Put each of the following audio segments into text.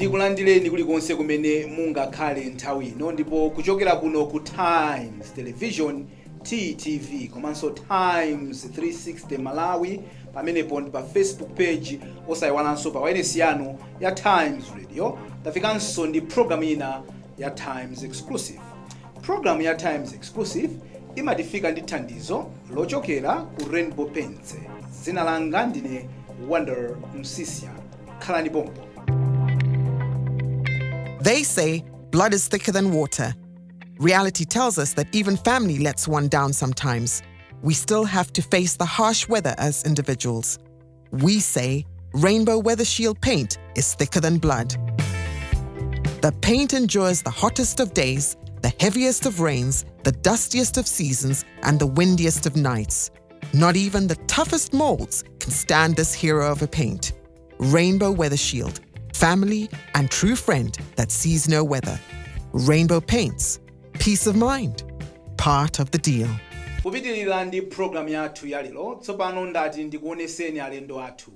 ndikulandireni kulikonse kumene mungakhale nthawi ino ndipo kuchokera kuno ku Times Television TTV komanso Times 360 Malawi pamenepo ndi pa Facebook page osayiwalanso pa wireless yanu ya Times Radio tafikanso ndi program ina ya Times Exclusive. Program ya Times Exclusive imatifika ndi thandizo lochokera ku Rainbow Paints. Zina langa ndine Wonder Msisia. Khalani pompo. They say blood is thicker than water. Reality tells us that even family lets one down sometimes. We still have to face the harsh weather as individuals. We say Rainbow Weather Shield paint is thicker than blood. The paint endures the hottest of days, the heaviest of rains, the dustiest of seasons, and the windiest of nights. Not even the toughest molds can stand this hero of a paint. Rainbow Weather Shield. Family and true friend that sees no weather. Rainbow Paints. Peace of mind. Part of the deal. Kupitilira ndi program yathu yalero tsopano ndati ndikuoneseni alendo athu.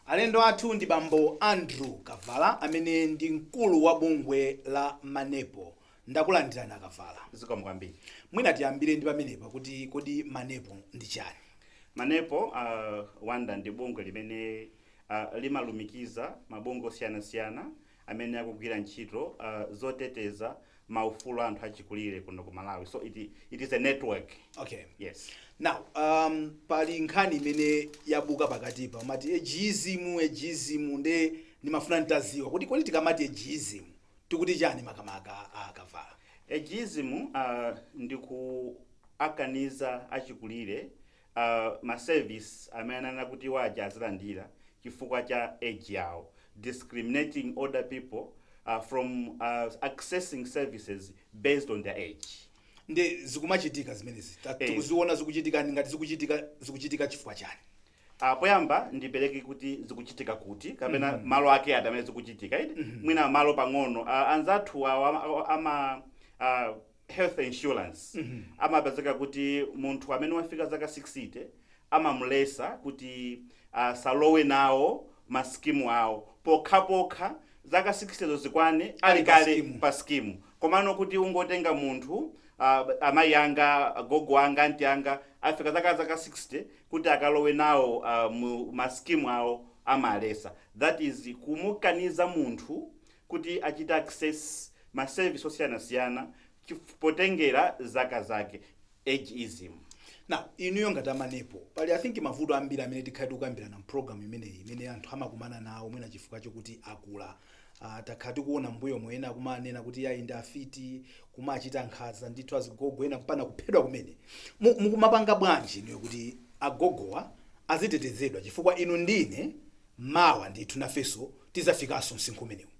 Alendo athu ndi bambo Andrew Kavala amene ndi mkulu wa bungwe la Manepo. Ndakulandirani Kavala. Zikomo kwambiri. Mwina tiyambire ndi pamenepa kuti kodi Manepo ndi chani? Manepo Wanda ndi bungwe limene limalumikiza mabungwe osiyanasiyana amene akugwira ntchito zoteteza maufulu anthu achikulire kuno ku Malawi. So it is a network. Okay. Yes. Now, pali nkhani imene yabuka pakatipa umati ageism nde nimafuna nitaziwa kuti kodi tikamati ageism tikuti chani makamaka Kavala? Ageism ndi kuakaniza achikulire ma service amene anakuti waja azilandira chifukwa cha age yawo, discriminating other people from accessing services based on their age. Nde zikumachitika zimenezi tikuziona zikuchitika ngati zikuchitika chifukwa chani? Poyamba ndipereke kuti zikuchitika kuti kapena malo ake adamene zikuchitika mwina malo pang'ono anzathu ama health insurance amapezeka kuti munthu amene wafika zaka 60 amamulesa kuti salowe nawo maskimu awo pokha zaka 60 zikwane ali kale pa skimu komano kuti ungotenga munthu amayi anga gogo anga anti anga afika zaka 60 kuti akalowe nawo mu maskimu awo amalesa. That is kumukaniza munthu kuti achita access ma service osiyanasiyana potengera zaka zake, ageism. Now, inuyo ngati Manepo pali I think mavuto ambiri amene tikhati kukambirana mu program imene anthu amakumana nawo mwina chifukwa chokuti akula. Takhati kuona mbuyo mwena kumanena kuti yayi ndi afiti kumachita nkhanza ndithu azigogo ena kupana kuphedwa kumene. Mukumapanga bwanji inuyo kuti agogowa azitetezedwa chifukwa inu ndine mawa ndithu nafeso tizafikanso msinkhu umenewu?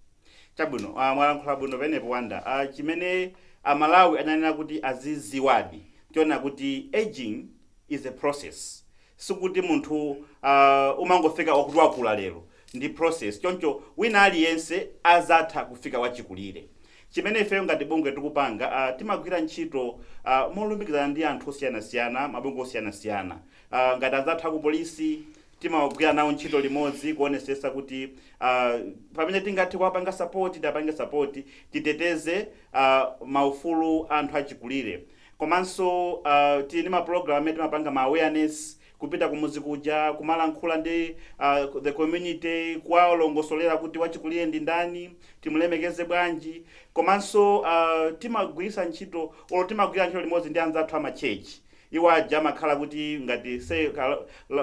Chabwino, mwalankhula bwino penepo Wanda. Chimene Malawi ananena kuti aziziwadi tiona kuti aging is a process. Sikuti munthu umangofika wakula lero. Ndi process. Choncho wina aliyense azatha kufika wachikulire. Chimene ife ngati bungwe tikupanga timagwira ntchito molumbikizana ndi anthu osiyanasiyana, mabungwe osiyanasiyana. Ngati azatha ku polisi timagwira nawo ntchito limodzi kuonesesa kuti pamene tingathe kuwapanga support titeteze maufulu anthu achikulire. Komanso tili ma program amene timapanga ma awareness kupita kumuzi kuja kumalankhula ndi the community kuwalongosolera kuti wachikulire ndi ndani, timulemekeze bwanji. Komanso timagwira ntchito limodzi ndi anzathu ama church. Iwo aja amakhala kuti ngati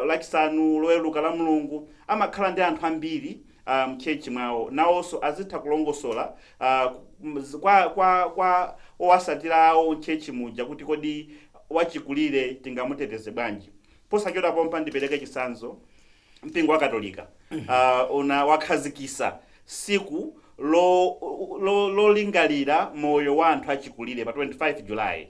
lachisanu loweruka la Mulungu amakhala ndi anthu ambiri mchechi mwawo nawonso azitha kulongosola kwa owasatira awo mchechi muja kuti kodi wachikulire tingamuteteze bwanji. Posachota pompa ndipereke chisanzo mpingo wa Katolika wakhazikisa siku lolingalira moyo wa anthu achikulire pa 25 July.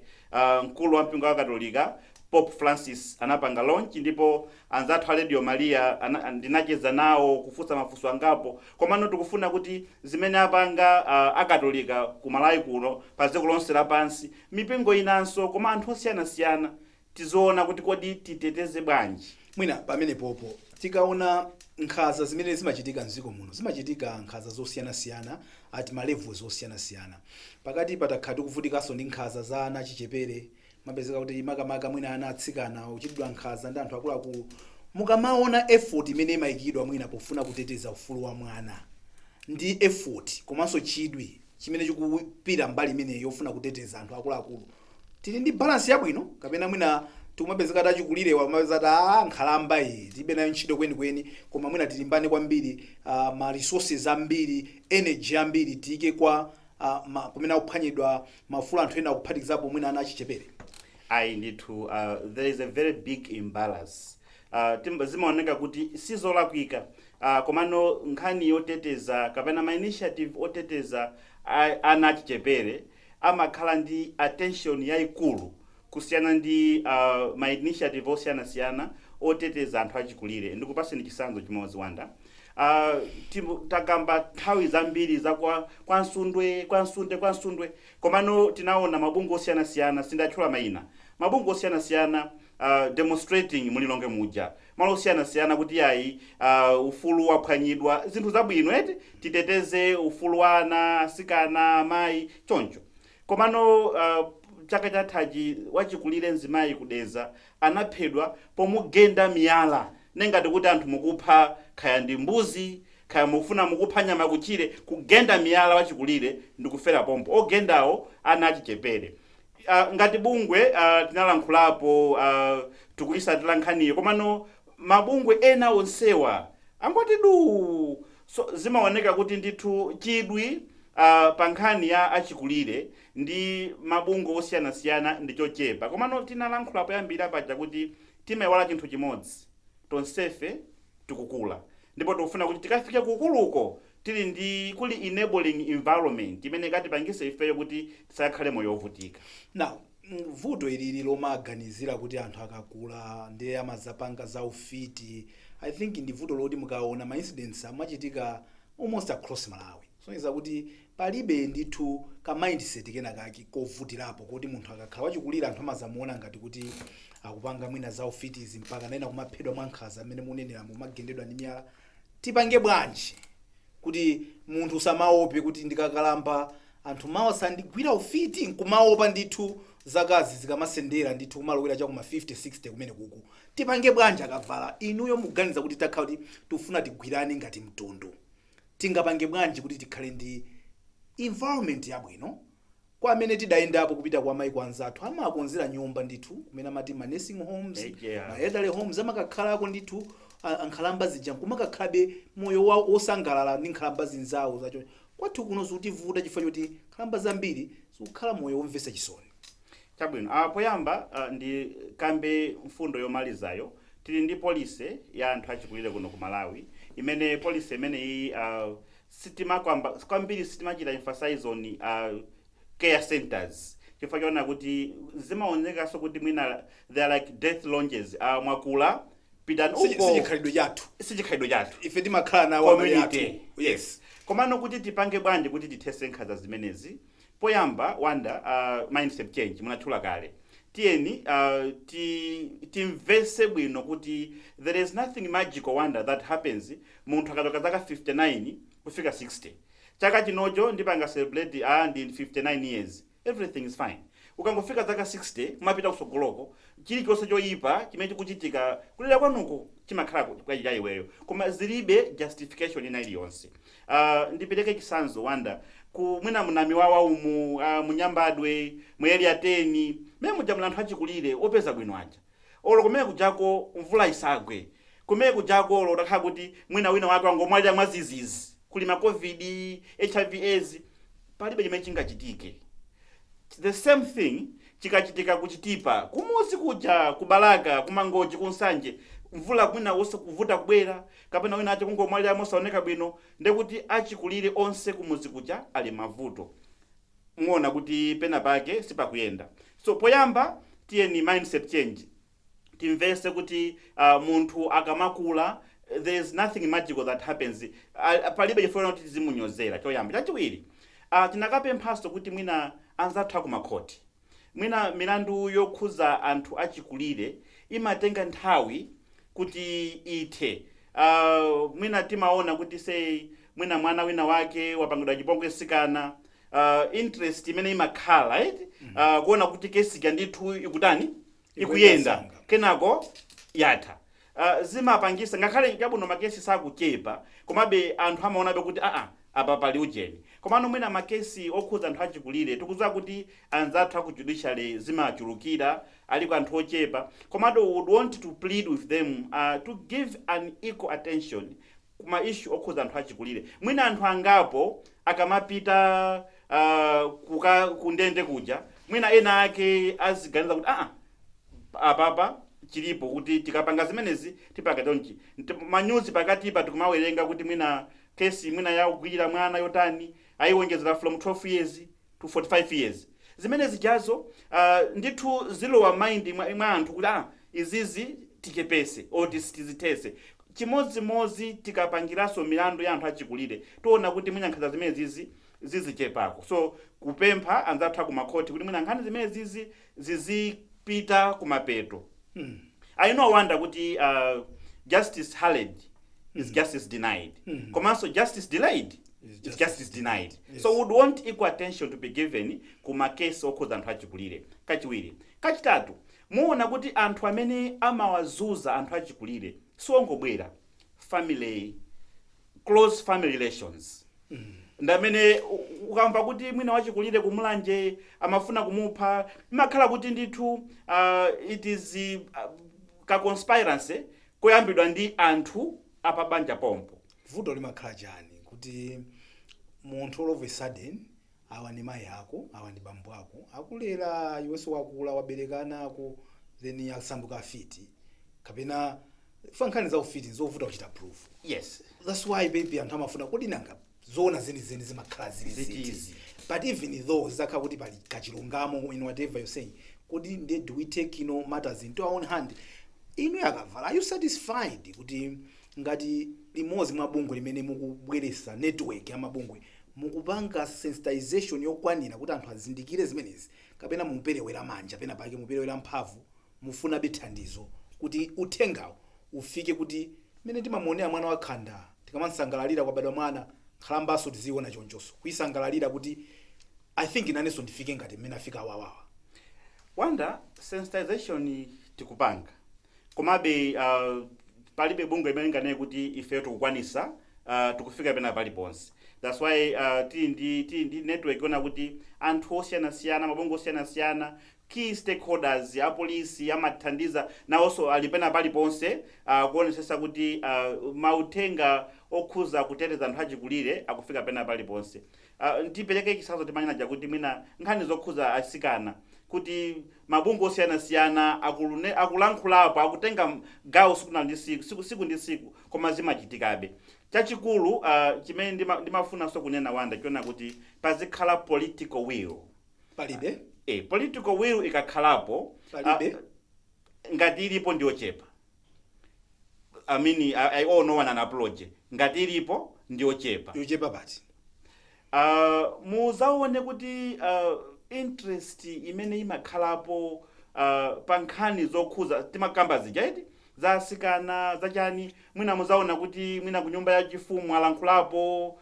Mkulu wa mpingo wa Katolika Pope Francis anapanga launch ndipo anzathu a Radio Maria ndinacheza nawo kufunsa mafunso angapo komano tikufuna kuti zimene apanga akatolika ku Malawi kuno pa dziko lonse lapansi mipingo inanso koma anthu osiyanasiyana tizoona kuti kodi titeteze bwanji. Mwina pamene popo tikaona nkhaza zimene zimachitika mdziko muno zimachitika nkhaza zosiyanasiyana ati malevels osiyanasiyana pakati patakhala kuvutikanso ndi nkhaza za ana achichepere mapezeka kuti makamaka mwina ana atsikana uchitidwa nkhaza ndi anthu akuluakulu mukamaona effort imene imayikidwa mwina pofuna kuteteza ufulu wa mwana ndi effort komanso chidwi chimene chikupita mbali imene yofuna kuteteza anthu akuluakulu tili ndi balance yabwino kapena mwina tumapezeka tachikulirewa mapezeka nkhalamba iyi tibe nayo ntchito kwenikweni koma mwina tilimbane kwambiri ma resources ambiri energy ambiri tiyike kwa kumene akuphwanyidwa mafulu anthu ena akuphatikizapo mwina ana achichepere. Ayi ndithu there is a very big imbalance. Zimaoneka kuti sizolakwika komano nkhani yoteteza kapena ma initiative oteteza ana achichepere amakhala ndi attention yayikulu kusiyana ndi ma initiative osiyanasiyana oteteza anthu achikulire. Ndikupaseni chitsanzo chimodzi Wanda. Takamba nthawi zambiri za kwa nsundwe komano tinaona mabungwe osiyanasiyana sindatchula mayina mabungwe osiyanasiyana demonstrating mulilonge muja malo osiyanasiyana kuti ayi ufulu waphwanyidwa zinthu zabwino eti titeteze ufulu wa ana asikana amayi choncho komano chaka chathachi wachikulire mzimayi kudeza anaphedwa pomugenda miyala nengati kuti anthu mukupha khaya ndi mbuzi khaya mufuna mukupha nyama kuchire kugenda miyala wachikulire ndikufera pompo ogendawo ana achichepere. Ngati bungwe tinalankhulapo tikuyisatira nkhaniyo komano mabungwe ena onsewa angoti du so zimaoneka kuti ndithu chidwi pa nkhani ya achikulire ndi mabungwe osiyanasiyana ndi chochepa komano tinalankhulapo yambira paja kuti timayiwala chinthu chimodzi tonsefe tikukula ndipo tikufuna kuti tikafike kukuluko tili ndi kuli enabling environment imene katipangise ifeyo kuti tisakhale moyo wovutika. Now vuto ilili lomaganizira kuti anthu akakula ndi amazapanga za ufiti I think ndi vuto loti mukaona ma incidents amachitika almost across Malawi so kuti palibe ndithu ka mindset kena kaki kovutirapo kuti munthu akakhala wachikulira anthu amazamuona ngati kuti akupanga mwina za ufitizi mpaka naina kumaphedwa mwankhaza amene munenera mumagendedwa ndi miyala. Tipange bwanji kuti munthu usamaope kuti ndikakalamba anthu mawa sandigwira ufiti nkumaopa ndithu zakazi zikamasendera ndithu kumalowera chakuma 50-60 kumene kuku. Tipange bwanji akavala inuyo muganiza kuti takhala kuti tufuna tigwirane ngati mtundu tingapange bwanji kuti tikhale ndi environment yabwino kwa amene tidayendapo kupita kwa maiko anzathu amakonzera nyumba ndithu kumene amati ma nursing homes ma elderly homes amakakhalako ndithu ankhalamba zija nkumakakhabe moyo wosangalala ndi nkhalamba zinzawo zacho kwathu kuno zikutivuta chifukwa choti nkhalamba zambiri zikukhala moyo womvetsa chisoni. Chabwino poyamba ndi kambe mfundo yomalizayo tili ndi policy ya anthu achikulire kuno ku Malawi imene policy imene iyi sitima kwambiri sitimachita emphasize on care centers chifukwa chona kuti zimaonekaso kuti mwina they are like death lounges mwakula pitani uko sichikhalidwe chathu ife timakhala nawo community yes komano kuti tipange bwanji kuti tithese nkhaza zimenezi poyamba Wanda mindset change munatchula kale tiyeni timvese bwino kuti there is nothing magical Wanda that happens munthu akachoka zaka 59 kufika 60 chaka chinocho ndipanga celebrate ndi 59 years everything is fine ukangofika zaka 60 kumapita kusogoloko chilichonse choyipa chimene chikuchitika kulira kwanuko chimakhala kwa iweyo koma zilibe justification ina iliyonse. Ndipeleke chitsanzo Wanda kumwina munami wawa umu munyambadwe mweli ateni mene mujamula anthu achikulire opeza bwino aja olo kumene kujako mvula isagwe kumene kujako olo utakhala kuti mwina wina wake wangomwalira mwazizizi kuli ma covid HIV AIDS palibe chimene chingachitike. The same thing chikachitika kuchitipa kumuzi kuja kubalaka kumangoji kunsanje mvula kwina wose kuvuta kubwera kapena wina ache kungomwalira mosaoneka bwino ndekuti achikulire onse kumuzi kuja ali mavuto muona kuti pena pake sipakuyenda. So poyamba tiyeni mindset change timvese kuti munthu akamakula there is nothing magical that happens palibe chifukwa kuti tizimunyozera choyamba. Chachiwiri tinakapemphaso kuti mwina anzathu akumakhoti mwina milandu yokhuza anthu achikulire imatenga nthawi kuti ithe mwina timaona kuti say mwina mwana wina wake wapangidwa chipongwe sikana interest imene imakhala right kuona kuti kesi ndithu ikutani ikuyenda kenako yatha zimapangisa ngakhale chabwino makesi sakuchepa komabe anthu amaonabe kuti apa pali ujeni komano mwina makesi okhuza anthu achikulire tikudziwa kuti anzathu aku judiciary zimachulukira aliko anthu ochepa komado would want to plead with them to give an equal attention kuma issue okhuza anthu achikulire mwina anthu angapo akamapita kundende kuja mwina ena ake aziganiza kuti apapa chilipo kuti tikapanga zimenezi tipakatonchi manyuzi pakati pa tikumawerenga kuti mwina kesi mwina ya kugwira mwana yotani ayiwonjezera from 12 years to 45 years zimenezi jazo ndithu zilowa mind mwa anthu kuti izizi tichepese tizitese chimodzimodzi tikapangiranso milandu ya anthu achikulire tiona kuti mwina nkhanza zimenezi zizichepako so kupempha anzathu akumakhoti kuti mwina nkhani zimenezi zizipita kumapeto. I know wonder kuti justice hurried is justice denied. Komanso justice delayed is justice denied. Yes. So we would want equal attention to be given kuma case okhuza anthu achikulire. Kachiwiri. Kachitatu, muona kuti anthu amene amawazuza anthu achikulire siwongobwera family close family relations. Ndamene ukamva kuti mwina wachikulire kumulanje amafuna kumupha imakhala kuti ndithu it is ka conspiracy koyambidwa ndi anthu apabanja pompo. Vuto limakhala chani kuti munthu all of a sudden awa ndi mayi ako awa ndi bambo ako akulera iwenso wakula waberekana ako then asambuka afiti kapena fankhani za ufiti zovuta kuchita proof. Yes, that's why baby anthu amafuna kodi nanga zona zeni zimakhala zili but even though zakha kuti pali kachilungamo in whatever you're saying kodi do we take matters into our own hand Kavala, are you satisfied kuti ngati limodzi mwa bungwe limene mukubweresa network ya mabungwe mukupanga sensitization yokwanira kuti anthu azindikire zimenezi kapena muperewera manja pena pake muperewera mphamvu mufuna bithandizo kuti uthengawo ufike kuti mene timamuonera mwana wakhanda tikamansangalalira kwabadwa mwana khalambaso tiziona chonchoso kuisangalalira kuti I think inanenso ndifike ngati mmene afika wawawa wanda sensitization tikupanga komabe palibe bungwe limene ngane kuti ife tikukwanisa tikufika pena paliponse. That's why ndi network yona kuti anthu osiyana-siyana mabungwe osiyana-siyana key stakeholders ya polisi amathandiza nawonso ali pena paliponse kuonesesa kuti mauthenga okhuza kuteteza anthu achikulire akufika pena paliponse. Ndipereke chisazo timanena kuti mwina nkhani zokhuza asikana kuti mabungwe osiyana-siyana akulankhulapo akutenga gawo siku ndi siku koma zimachitikabe. Chachikulu chimene ndimafuna so kunena wanda chiona kuti pazikhala political will. Palibe? Political will ikakhalapo ngati ilipo ndiochepa. I mean, I all know an approach. Ngati ilipo ndiochepa. Yochepa bati. Muzaone kuti interest imene imakhalapo pankhani zokhuza timakamba zijaiti zasikana zachani mwina muzaona kuti mwina kunyumba ya chifumu alankhulapo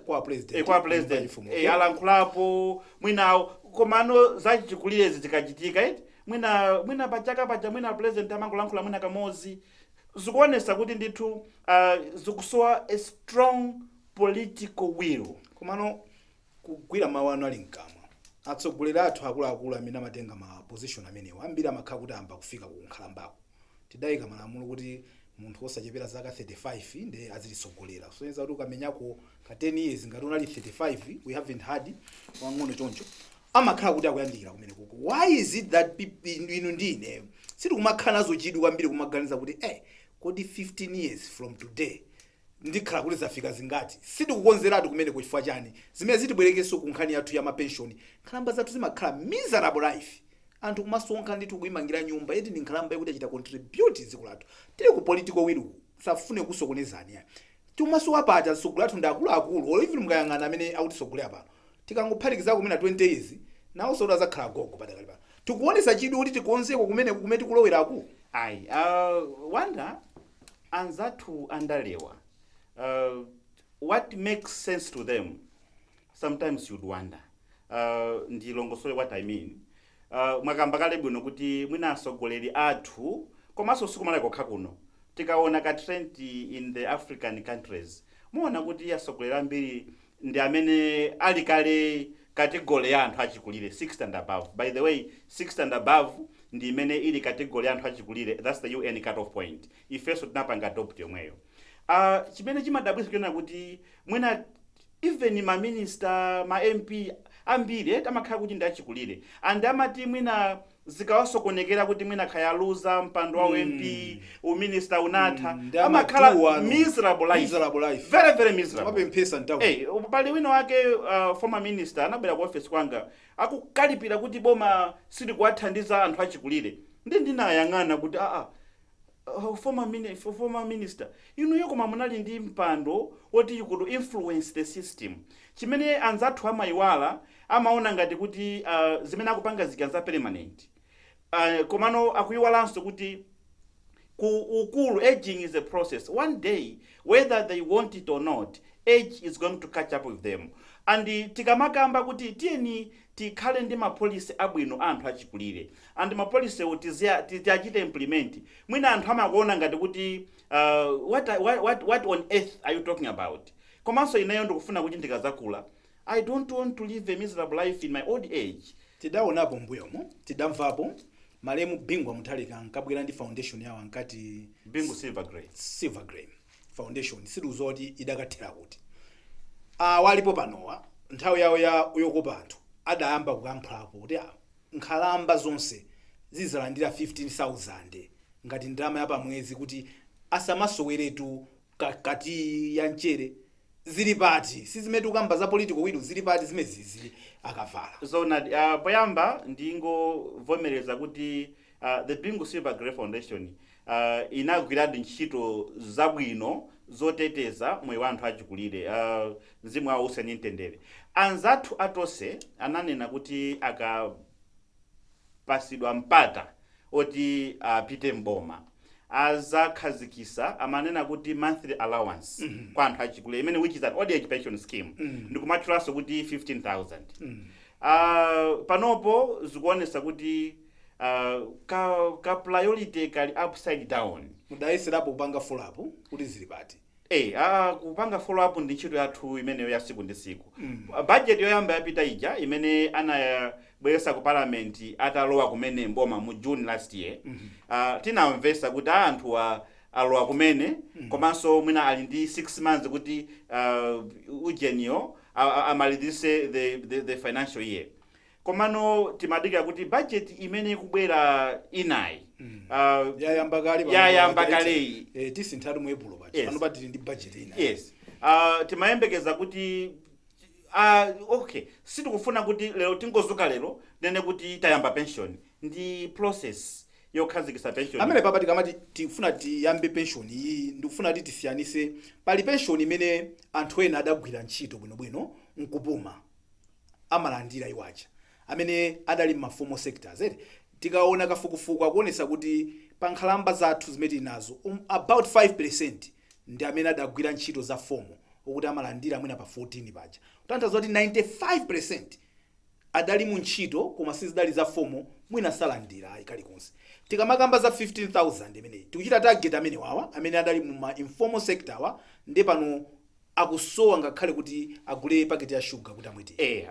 kwa president alankhulapo mwina komano zachikulire zikachitika mwina pachaka paja mwina president amangolankhula mwina kamozi zikuonesa kuti ndithu zikusowa a strong political will komano kugwira mawu anu ali mkamwa atsogolera athu akuluakulu amene amatenga ma position amenewo ambiri amakhala kuti amba kufika kunkhalambako tidayika malamulo kuti munthu osachepera zaka 35 ndi azilitsogolera soyenza kuti ukamenyako ka 10 years ngati unali 35 we haven't had wang'ono choncho amakhala kuti akuyandikira kumene kuko. Why is it that inu ndine siti kumakhala nazo chidwi kwambiri kumaganiza kuti kodi 15 years from today ndikhala kuti zafika zingati siti kukonzeratu kumene kuchifukwa chani zimene zitibwerekenso ku nkhani yathu ya mapenshoni nkhalamba zathu zimakhala miserable life anthu kumasonkha ndithu kuyimangira nyumba yeti ndi nkhalamba yakuti achita contribute dziko lathu tili ku political will safune kusokonezani timasowa paja sogolathu ndi akuluakulu or even mukayang'ana amene akutisogolera pano tikangophatikizako kumene 20 years nawo soda zakhala gogo padakali pano tikuonesa chidwi kuti tikonzeko kumene tikuloweraku. ayi wanda anzathu andalewa what makes sense to them sometimes you'd wonder ndilongosole what I mean mwakamba kale bwino kuti mwina asogoleri athu komanso sikumala kokha kuno tikaona ka trend in the African countries muona kuti asogoleri ambiri ndi amene ali kale category ya anthu achikulire 60 and above. By the way, 60 and above ndi imene ili category ya anthu achikulire, that's the UN cut-off point. Ifeso tinapanga adopt yomweyo. Chimene chimadabwisa kiona kuti mwina even ma minister, ma MP ambiri amakhala kuti ndi achikulire. And amati mwina zikawasokonekera kuti mwina khayaluza mpando wa MP, uminister unatha, amakhala miserable life. Very very miserable. Pali wino wake former minister anabwera ku office kwanga akukalipira kuti boma sili kuwathandiza anthu achikulire. Ndinayang'ana kuti former minister inuyo koma munali ndi mpando woti you could influence the system. Chimene anzathu amayiwala amaona ngati kuti zimene akupanga zikanza permanent. Komano akuyiwalanso kuti ukulu aging is a process. One day, whether they want it or not, age is going to catch up with them. And tikamakamba kuti tieni tikhale ndi mapolisi abwino anthu achikulire. And mapolisi tiachite implement. Mwina anthu amakuona ngati kuti what on earth are you talking about? Komanso inayo ndikufuna kuti ndikazakula, I don't want to live a miserable life in my old age. Tidaonapo mbuyomo, tidamvapo malemu bingwa muthalika nkabwera ndi foundation yawo ankati bingu silver grey foundation siluzoti idakathera kuti walipo panowa nthawi yawo yokopa anthu adayamba kukamphulapo kuti nkhalamba zonse zizalandira 15,000 ngati ndalama ya pamwezi kuti asamasoweretu kati ya mchere zili pati sizimeti ukamba za political widu zili pati zimezi akavala zona poyamba ndingovomereza kuti the Bingu Silver Grey Foundation inagwiradi ntchito zabwino zoteteza moyo wa anthu achikulire mzimu wawo usanintendere. Anzathu atose ananena kuti akapasidwa mpata oti apite mboma azakhazikisa amanena kuti monthly allowance kwa anthu achikulire imene which is an old age pension scheme ndikumatchulaso kuti 15,000. Panopo zikuonesa kuti ka priority kali upside down. Mudayisirapo kupanga follow up kuti zili pati. Kupanga follow up ndi ntchito yathu imeneyo ya siku ndi siku. Budget yoyamba yapita ija imene anayabweresa ku parliament atalowa kumene mboma mu June last year. Tinamvesa kuti anthu alowa kumene komanso mwina ali ndi 6 months kuti ujeniyo amalizise the financial year. Komano timadika kuti budget imene ikubwera inayi yayamba kale tisinthalu mu April pati pano pati ndi budget inayi. Yes. Timayembekeza kuti okay sitikufuna kuti lero tingozuka lero nene kuti tayamba pension ndi process yokhazikisa pension. Amene papati kamati tifuna tiyambe pension iyi ndikufuna kuti tisiyanise pali pension imene anthu ena adagwira ntchito bwinobwino nkupuma amalandira iwacha amene adali mu formal sectors tikaona kafukufuku akuonesa kuti pa nkhalamba zathu zimene nazo about 5% ndi amene adagwira ntchito za formal okuti amalandira mwina pa 14 paja kutanthauza kuti 95% adali mu ntchito koma sizidali za formal mwina salandira kalikonse. Tikamakamba za 15,000 imene tikuchita target amene wawa amene adali mu informal sector wa ndi pano akusowa ngakhale kuti agule paketi ya sugar kuti amwete.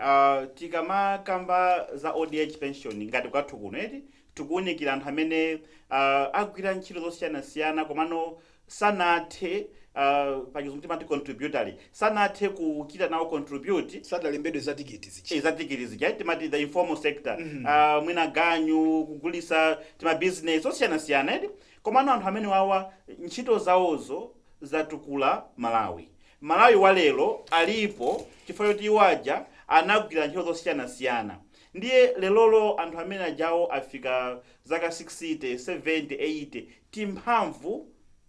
Tikamakamba za old age pension ngati kwathu kuno tikuunikira anthu amene agwira ntchito zosiyana komano sanathe pachizungu timati contributory sanathe kuchita nawo contribute sadalembedwe za tiketi zija timati the informal sector mwina ganyu kugulisa tima business osiyana komano anthu amene wawa ntchito zawozo zatukula Malawi walelo alipo chifukwa kuti iwaja anagwira ntchito zosiyana ndiye lelolo anthu amene ajawo afika zaka 60 70 80 timphamvu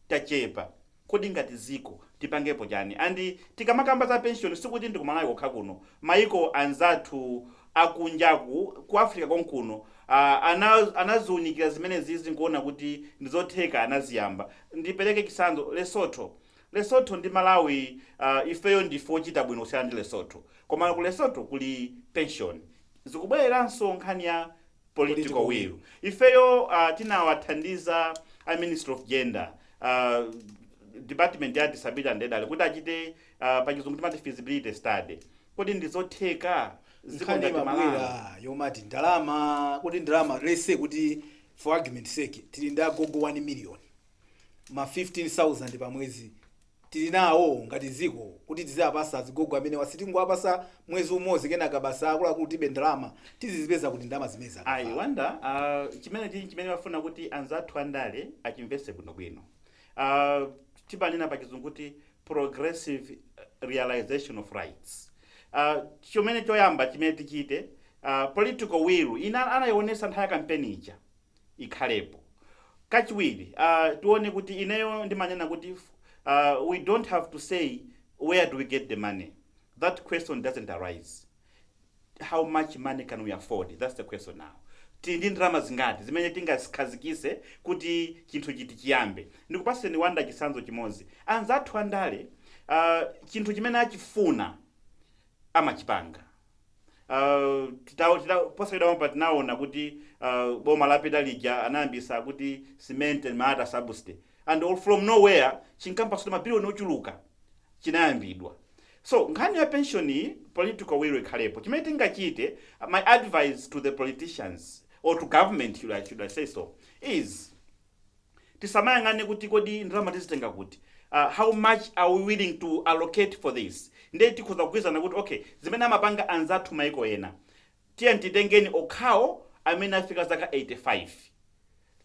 tachepa kodi ngati ziko tipangepo chani. Andi tikamakamba za pension sikuti ndi ku Malawi kokha kuno maiko anzathu akunjaku ku Africa konkuno anaziunikira zimene zizi nkuona kuti ndizotheka anaziyamba. Ndipereke chitsanzo Lesotho ndi Malawi, ifeyo ndifo chita bwino kusiyana ndi Lesotho, koma ku Lesotho kuli pension zikubwereranso nkhani ya political will. Ifeyo tinawathandiza a Ministry of Gender, Department ya Disability and Elderly kuti achite pachizungu timati feasibility study kuti ndizotheka nkhani mabwera yomati ndalama kuti ndalama lese kuti for argument sake tili ndi agogo 1 million ma 15,000 pa mwezi tili nawo ngati ziko kuti tizapasa azigogo amene wasitingo apasa mwezi umodzi kenaka basa akuluakulu tibe ndalama tizizipeza kuti ndalama zimeza ayi wanda chimene bafuna kuti anzathu andale achimvese bwinobwino. Tibanena pachizungu kuti progressive realization of rights. Chimene choyamba chimene tichite political will anayionesa nthawi ya kampeni ija ikhalepo. Kachiwiri tione kuti ineyo ndimanena kuti we don't have to say where do we get the money. That question doesn't arise. How much money can we afford? That's the question now. Ndi ndalama zingati zimene tingazikhazikise kuti chinthu chiti chiyambe. Ndikupaseni wanda chitsanzo chimodzi. Anzathu andale chinthu chimene achifuna amachipanga. Posayidwa tinaona kuti boma lapita lija anayambisa kuti cement and matter subsidy, and all from nowhere chinkampasula mabilioni ochuluka chinayambidwa. So nkhani ya pensioni political will ikhalepo. Chimene tingachite, my advice to the politicians or to government, should I say so, is tisamayangane kuti kodi ndalama tizitenga kuti. How much are we willing to allocate for this? Ndiye tikhoza kugwizana kuti okay, zimene amapanga anzathu maiko ena tiye titengeni okhawo amene afika zaka 85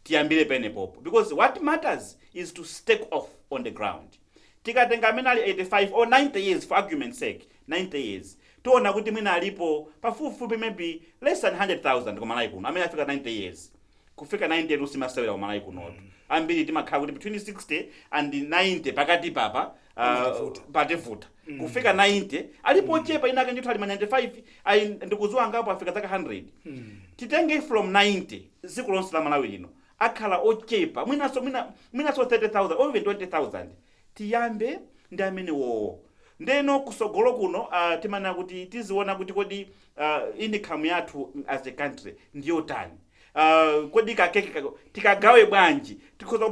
tiyambire penepopo, because what matters is to stake off on the ground. Tikatenga amene ali 85 or 90 years for argument's sake, 90 years tiona kuti mwina alipo pafupifupi maybe less than 100,000 kumalawi kuno amene afika 90 years. Kufika 90 years usimasewera kumalawi kunotu. Ambiri timakhala kuti between 60 and 90 pakati papa patifuta. Kufika 90 alipo chepa inake ndithu ali 95 ndikuzuwa ngapo afika zaka 100. Titenge from 90 siku lonse la Malawi lino akhala ochepa mwinaso 30,000 or even 20,000 tiyambe ndi amene wo. Ndeno kusogolo kuno timana kuti tiziona kuti kodi income yathu as a country ndiyo tani. Kodi kakeke tikagawe bwanji tikhoza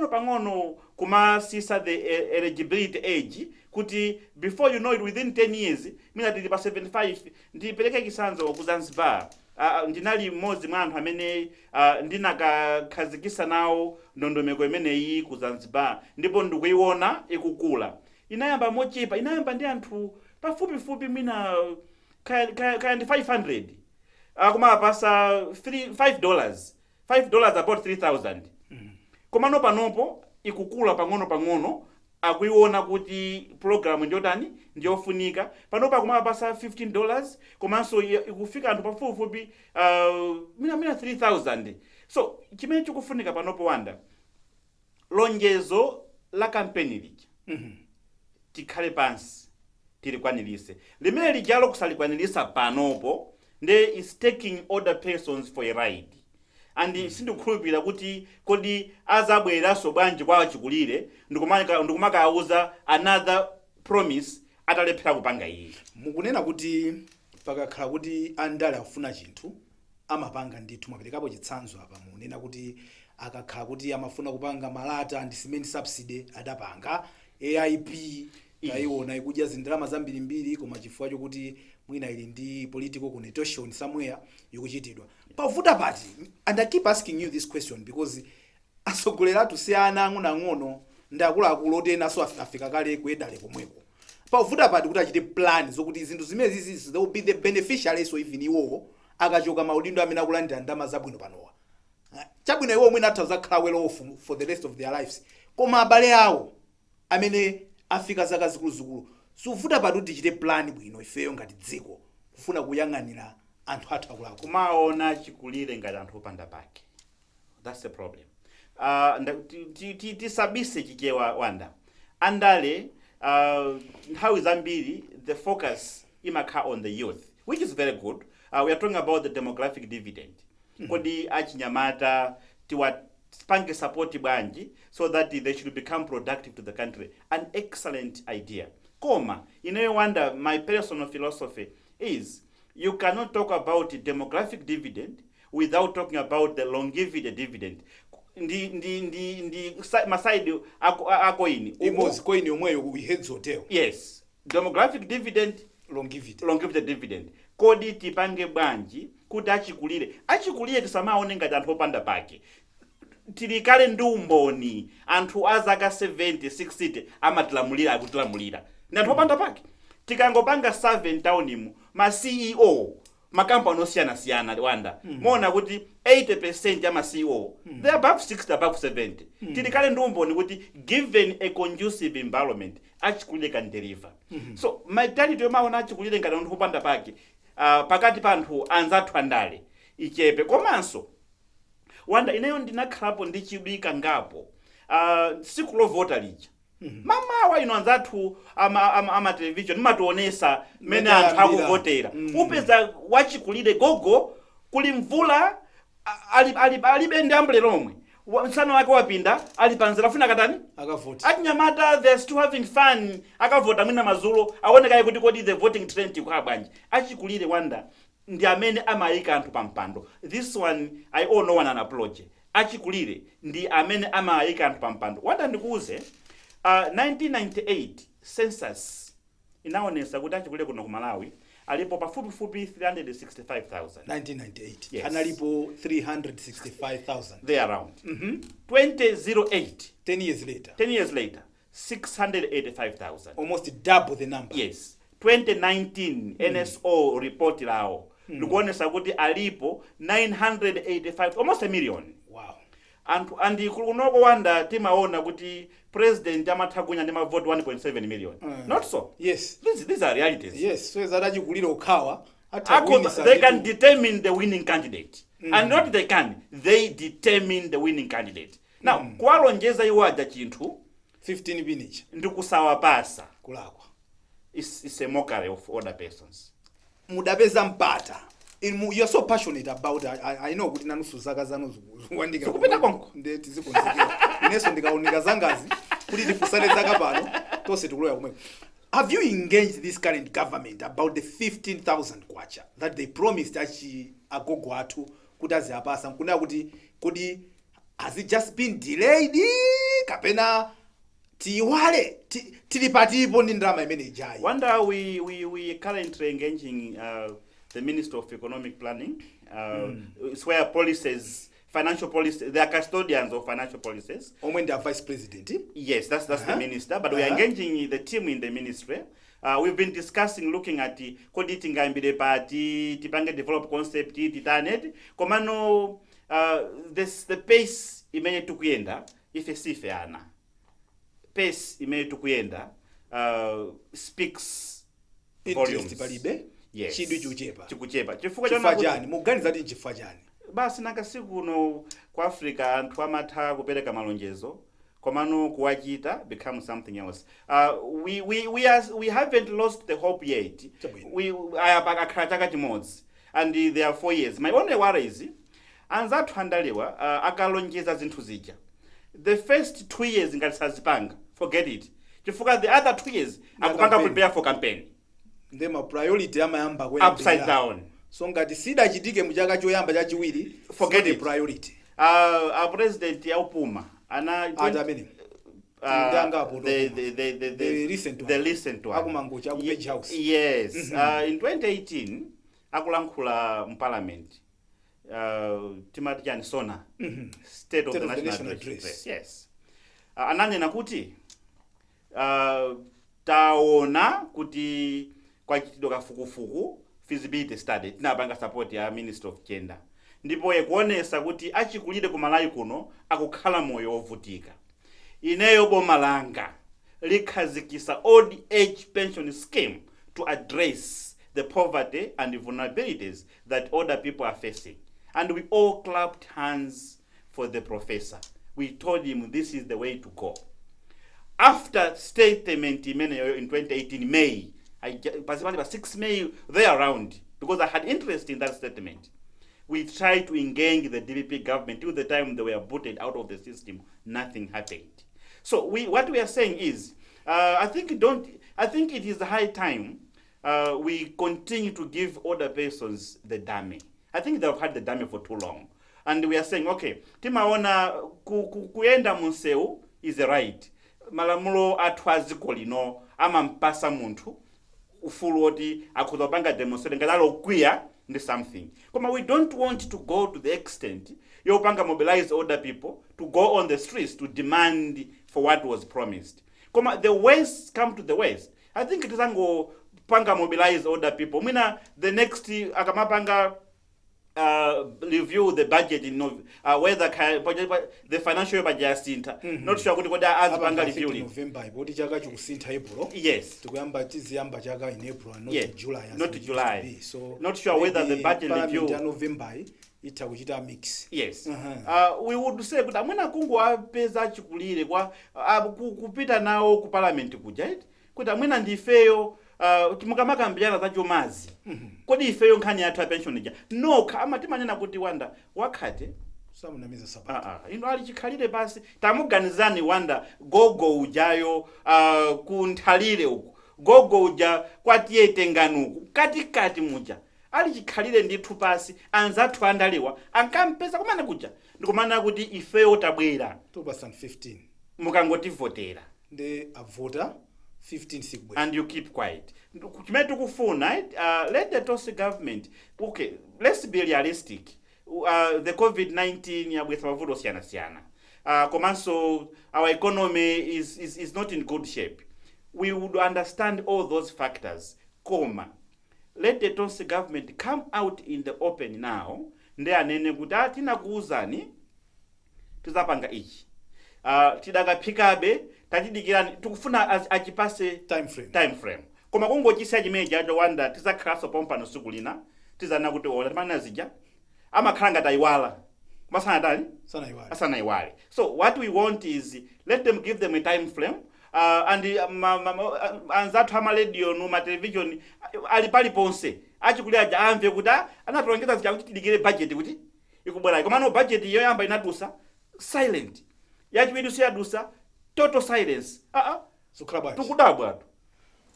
pang'ono kumasisa the eligibility age kuti before you know it within 10 years mina tili pa 75. Ndipereke chitsanzo ku Zanzibar. Ndinali mmodzi mwa anthu amene ndinakakhazikisa nawo ndondomeko imeneyi ku Zanzibar, ndipo ndikuiona ikukula. Inayamba mochepa, inayamba ndi anthu pafupifupi mina kaya ndi 500. Kumapasa $5 about 3,000. Komano panopo ikukula pang'ono akuiona kuti program ndiyotani ndiyofunika. Panopa kumapasa $15 komanso ikufika anthu pafupifupi mina 3,000. So chimene chikufunika panopo wanda lonjezo la kampeni lija tikhale pansi tilikwanirise. Limene lijalo kusalikwanirisa panopo they is taking other persons for a ride. And sindikukhulupirira kuti kodi azabweraso bwanji kwa achikulire ndikumaka auza another promise atalephera kupanga iyi. Mukunena kuti pakakhala kuti andale afuna chinthu amapanga ndithu. Mwaperekapo chitsanzo apa munena kuti akakhala kuti amafuna kupanga malata and cement subsidy adapanga AIP taiona ikudya zindalama zambirimbiri koma chifukwa chokuti mwina ili ndi political connotation somewhere ikuchitidwa. Pavuta pati, and I keep asking you this question because asogolera tusiyana ang'ono ndakuluakulu otena so afika kale kuyedale pomweko. Pavuta pati kuti achite plan zokuti zinthu zimene zizi they will be the beneficiaries so even iwo akachoka maudindo amene akulandira ndalama zabwino panowa. Chabwino iwo mwina atha zakhala well off for the rest of their lives. Koma abale awo amene afika zaka zikuluzikulu suvuta pati kuti tichite plan bwino ifeyo ngati dziko kufuna kuyang'anira anthu athu akulaku. Kumaona chikulire ngati anthu opanda pake. That's the problem. Tisabise chichewa wanda. Andale nthawi zambiri the focus imakhala on the youth, which is very good. We are talking about the demographic dividend. kodi achinyamata tiwapange support bwanji so that they should become productive to the country. An excellent idea. Koma, wonder, my personal philosophy is you cannot talk about demographic dividend without talking about the longevity dividend. Masaidi ako ini. Imozi coin yomweyo we heads hotel. Yes. Demographic dividend, longevity dividend. Kodi tipange bwanji kuti achikulire tisamaone ngati anthu opanda pake. Tilikale ndi umboni anthu azaka 70 60 amatilamulira akutilamulira ndi anthu opanda pake. Tikangopanga 7 townimu ma CEO makampani osiyana wanda mona kuti 80% ya ma CEO they are above 60 above 70. Tilikale ndi umboni kuti given a conducive environment achikulire can deliver. So mentality yomaona achikulire ngati anthu opanda pake pakati pa anthu anzathu andale ichepe. Komanso wanda ineyo ndinakhalapo ndichidwika ngapo siku lovota lija mamawa anzathu ama television matuonesa mene anthu akuvotera upeza wachikulire gogo kuli mvula alibe ndi umbrella lomwe msana wake wapinda alipanzira funa katani akavota achinyamata they're still having fun akavota mwina mazulo aoneka kuti kodi the voting trend kwa bwanji. Achikulire wanda ndi amene amayika anthu pampando. This one I owe no one an apology. Achikulire ndi amene amayika anthu pampando. Wanda ndikuuze 1998 census inaonesa kuti achikulire kuno ku Malawi alipo pafupifupi 365,000. 1998 yes. Analipo 365,000 there around. 2008 10 years later 685,000, almost double the number. Yes. 2019 NSO report lao likuonesa kuti alipo 985, almost a million. Wow. And kunoko wanda timaona kuti president amathakunya ndi mavote 1.7 million. Not so. Yes. These are realities. Yes. So achikulire okhawa they can determine the winning candidate. And not they determine the winning candidate. Now, kuwalonjeza iwaja chinthu 15 minutes ndikusawa pasa kulakwa. It's a mockery of other persons. Mudapeza mpata. You're so passionate about I know kuti nanusu zaka zanu wandika kupita konko ndeti zikonzekera ineso ndikaonika zangazi kuti tifusane zaka pano tose tikuloya kumwe. Have you engaged this current government about the 15,000 kwacha that they promised agogo athu kuti aziyapasa nkuna kuti kodi has it just been delayed kapena tiwale tilipatipo ndi ndrama imene ijayi? Wonder we currently engaging the Minister of Economic Planning. It's where policies, financial policies, they are custodians of financial policies. When they are vice president? Yes, that's the minister. But we are engaging the team in the ministry. We've been discussing, looking at the coditing and party, tipange develop concept, titanet. Komano, the pace imene tukuyenda, ife sife ana. Pace imene tukuyenda speaks volumes. Yes. Chikuchepa. Chifukwa chani? Muganiza ndi chifukwa chani? Basi nakasiku no kwa Africa anthu amatha kupereka malonjezo komano kuwachita become something else. We haven't lost the hope yet. We akakhala chaka chimodzi and there are 4 years. My only worry is anzathu handaliwa akalonjeza zinthu zija. The first 2 years ngati sazipanga, forget it. Chifukwa the other 2 years akupanga prepare for campaign. Ndema priority amayamba kwenda upside down. So ngati sida chitike muchaka choyamba chachiwiri, forget the it. Priority. Our president yaupuma ana the recent one. Akumangocha aku Page House. Yes. In 2018 akulankhula mu parliament. Timati chani sona. State of the National Address. Yes. Ananena kuti taona kuti kwa chitido kafukufuku feasibility study tinapanga support ya Minister of Gender. Ndipo yekuonesa kuti achikulire ku Malawi kuno akukhala moyo wovutika. Ineyo boma langa likhazikisa old age pension scheme to address the poverty and the vulnerabilities that older people are facing. And we all clapped hands for the professor. We told him this is the way to go. After statement in 2018 May, I 6 May there around because I had interest in that statement. we tried to engage the DPP government till the time they were booted out of the system. Nothing happened. So what we are saying is, I think it is high time we continue to give other persons the dummy. I think they've had the dummy for too long. And we are saying, okay, timaona kuenda museu is the right. Malamulo atwaziko lino ama mpasa muntu ufulu oti akuzopanga demonstrate ngalalo kwiya ndi something. Koma we don't want to go to the extent yopanga mobilize other people to go on the streets to demand for what was promised. Koma the West come to the West. I think it is ango panga mobilize other people. Mina the next akamapanga review the budget in whether the financial budget sinta not sure kuti koda azipanga review November bodi chaka chikusinta April. Yes, tukuyamba tiziyamba chaka in April and not yes. in July. Not July. So not sure whether the budget review November ita kuchita mix. Yes. We would say kuti amwena kungu apeza chikulire kwa kupita nawo ku parliament kuja kuti amwena ndifeyo mukamaka mbiyana za chomazi kodi ifeyo nkhani yathu ya pension ija no kama timanena kuti Wanda wakhate samunamiza sabata ino ali chikhalire basi tamuganizani Wanda gogo ujayo kunthalire uku gogo uja kwatiye tenganuku katikati muja ali chikhalire ndithu pasi anzathu andaliwa ankampeza kumana kuja ndikumana kuti ifeyo tabwera 2015 mukangotivotera ndi avota 15 sigwe and you keep quiet. Let the Tosi government, okay, let's be realistic. The COVID-19 with Mavudo Siana. So our economy is not in good shape. We would understand all those factors. Let the Tosi government come out in the open now. Nene gudati na kuuzani tuzapanga ichi. Tidaga pikabe tatidikirani tukufuna achipase time frame. Koma kungo chisa chimeja ajo Wanda tiza kraso pompa no sukulina tiza nakuti ola mana zija ama khalanga taiwala masana dali sana iwale. So what we want is let them give them a time frame and anzathu ama radio no ma television alipali ponse achikulia aja amve kuda anatolongeza zija kuti tidikire budget kuti ikubwera koma no budget iyo yamba inadusa silent yachibidu siyadusa total silence. Tukudabwa.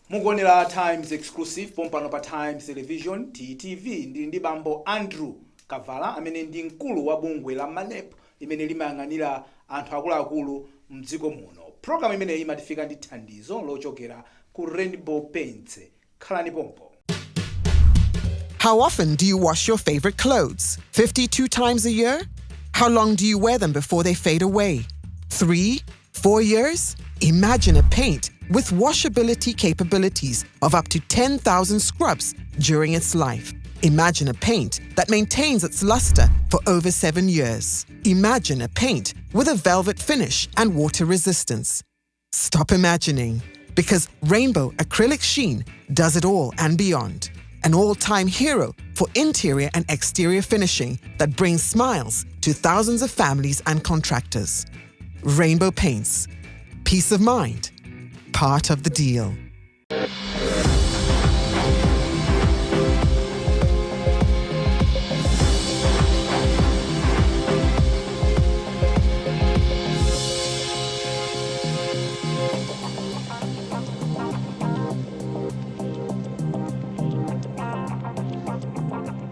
Mugonera Times exclusive pompano pa Times Television TTV ndi bambo Andrew Kavala amene ndi mkulu wa bungwe la MANEP limene limayang'anira anthu akuluakulu mdziko muno. Program imene imatifika ndi thandizo lochokera ku Rainbow Paints. Khalani pompo. How often do you wash your favorite clothes? 52 times a year? How long do you wear them before they fade away? 3, 4 years? Imagine a paint with washability capabilities of up to 10,000 scrubs during its life. Imagine a paint that maintains its luster for over 7 years. Imagine a paint with a velvet finish and water resistance. Stop imagining, because Rainbow Acrylic Sheen does it all and beyond. An all-time hero for interior and exterior finishing that brings smiles to thousands of families and contractors. Rainbow Paints. Peace of mind. Part of the deal.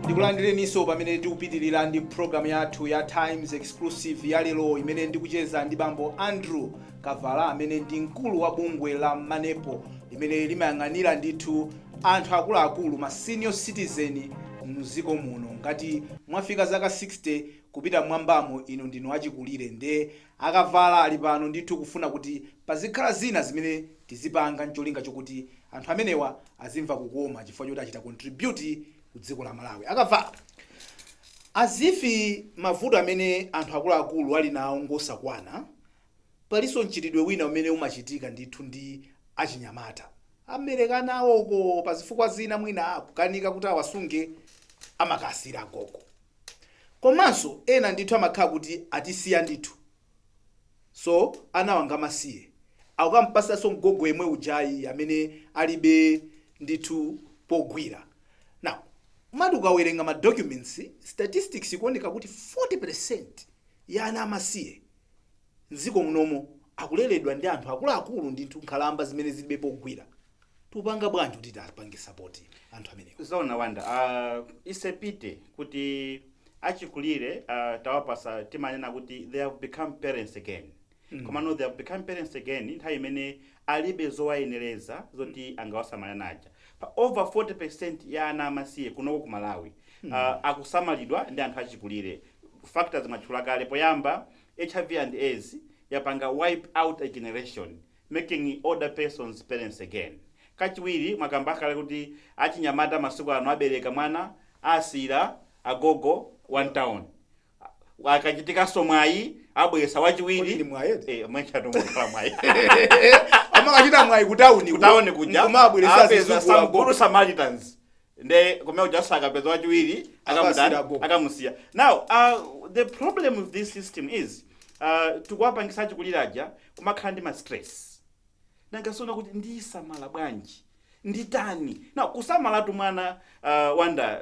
Ndikulandireniso pamene tikupitirira ndi program yathu ya Times exclusive ya lero imene ndikucheza ndi bambo Andrew Kavala amene ndi mkulu wa bungwe la MANEPO limene limayang'anira ndithu anthu akuluakulu ma senior citizen muziko muno. Ngati mwafika zaka 60 kupita mwambamo ino ndinu achikulire nde Akavala ali pano ndithu kufuna kuti pazikhala zina zimene tizipanga ncholinga chokuti anthu amenewa azimva kukoma chifukwa choti achita contribute kudziko la Malawi. Akavala azifi mavuto amene anthu akuluakulu ali nawo ngosakwana, paliso mchitidwe wina umene umachitika ndithu ndi achinyamata amereka nawoko pazifukwa zina mwina akukanika kuti awasunge amakasira gogo, komanso ena ndithu amakhala kuti atisiya ndithu, so anawanga masiye akukampasaso mgogo yemwe ujayi amene alibe ndithu pogwira. Now mati ukawerenga ma documents statistics ikuoneka kuti 40% ya ana amasiye mdziko munomo akuleredwa ndi anthu akuluakulu ndi nkhalamba zimene zilibe pogwira. Tupanga bwanji kuti tipange support anthu amenewo? Zona Wanda, isepite kuti achikulire tawapasa timanena kuti they have become parents again. Komano they have become parents again nthawi imene alibe zowayenereza zoti angawasamala naja. Pa over 40% ya ana amasiye kunoko ku Malawi akusamalidwa ndi anthu achikulire. Factors mwachula kale poyamba HIV and AIDS yapanga wipe out a generation, making older persons parents again. Kachiwiri mwakambakala kuti achinyamata masiku ano abereka mwana asira agogo one town. Wakachitika somwayi abwesa wachiwiri mwechato mukhala mwayi. Amakachita mwayi kutauni kuja kumabweresa zizukulu some good Samaritans. Nde kumeo jasaka peza wachiwiri akamusiya. Now the problem with this system is tukwapangisa achikuliraja kumakhala ndi ma stress. Nangasona kuti ndisamala bwanji nditani. Now kusamala tu mwana Wanda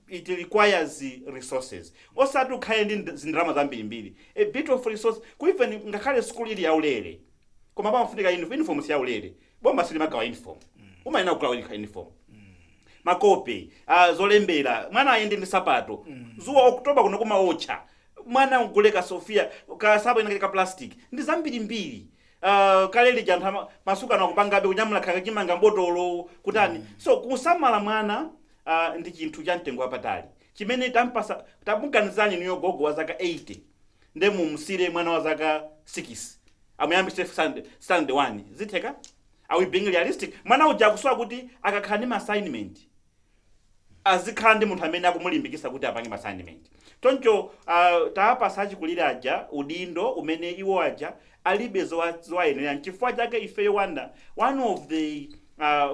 it requires resources. Osati ukhale ndi zindrama zambirimbiri. A bit of resource kuiven ngakhale school ili yaulere. Koma bamufunika uniform si yaulere. Bomba sili magawa uniform. Umayina kugula uniform. Makope zolembera mwana ayende ndi sapato. Zuwa Oktoba kuno kuma ocha. Mwana uguleka Sofia ka sabo inakeka plastic. Ndi zambirimbiri. Kaleli jantha masuka na kupanga be kunyamula kakachimanga mbotolo kutani. So kusamala mwana ndi chinthu cha mtengo wapatali. Chimene tampasa tamuganizani niyo gogo wa zaka 80. Nde mumsire mwana wa zaka 6. Amuyambise stand 1. Zitheka? Are we being realistic? Mwana uja kuswa kuti akakhala ndi assignment. Azikhala ndi munthu amene akumulimbikisa kuti apange assignment. Toncho taapasa achikuliraja udindo umene iwo aja alibe zowayenera. Chifukwa chake ife Wanda, one of the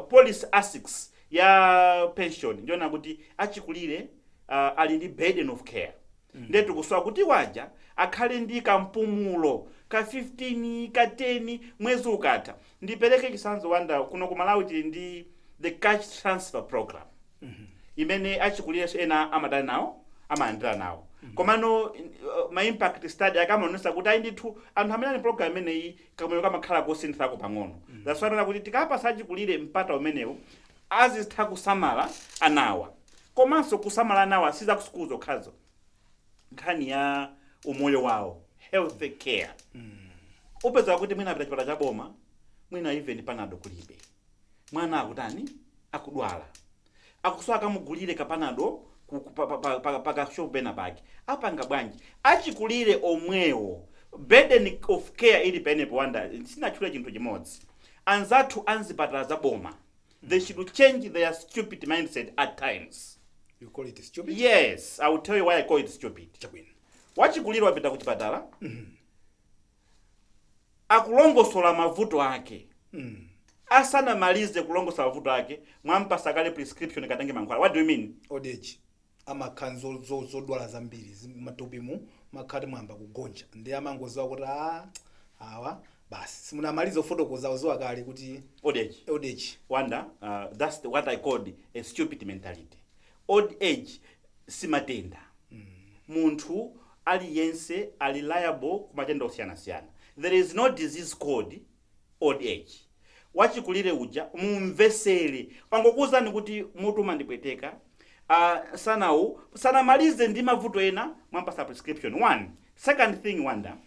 policy aspects ya pension ndiona kuti achikulire ali ndi burden of care. Ndetu kuswa kuti waja akhale ndi kampumulo ka 15 ka 10 mwezi ukatha. Ndipereke chisanzo Wanda kuno ku Malawi tili ndi the cash transfer program. Imene achikulire ena amadana nawo amaandira nawo. Komano ma impact study akamanonesa kuti ayi ndithu anthu amene ali program imeneyi kamwe kamakhala kosinthako pang'ono. That's why kuti tikapasa achikulire mpata umenewo azitha kusamala anawa. Komanso kusamala anawa siza kusikuzo khazo. Nkhani ya umoyo wawo, health care. Upeza kuti mwina apita chipata cha boma, mwina even panado kulibe. Mwana akutani akudwala. Akuswa akamugulire kapanado pakashop pena pake. Apanga bwanji achikulire omwewo burden of care ili penepo Wanda sinachula chinthu chimodzi. Anzathu anzipatala za boma. They should change their stupid mindset at times. You call it stupid? Yes, I will tell you why I call it stupid. Wachikulire wapita kuchipatala. Akulongosola mavuto ake. Asana malize kulongosola mavuto ake, mwampa sakale prescription katange mankhwala. What do you mean? Old age. Amakhanzo zodwala zambiri matupimu makhati mwamba kugonja. Ndi amangoziwa kuti awa basi simunamaliza ufotokoza uzowa kale kuti old age. Wanda, that's what I called a stupid mentality. Old age simatenda. Munthu aliyense ali liable kumatenda osiyana-siyana. There is no disease called old age. Wachikulire uja mumvesere. Pangokuzani kuti mutu mandipweteka. Sanamalize ndi mavuto ena mwampasa prescription. One. Second thing Wanda.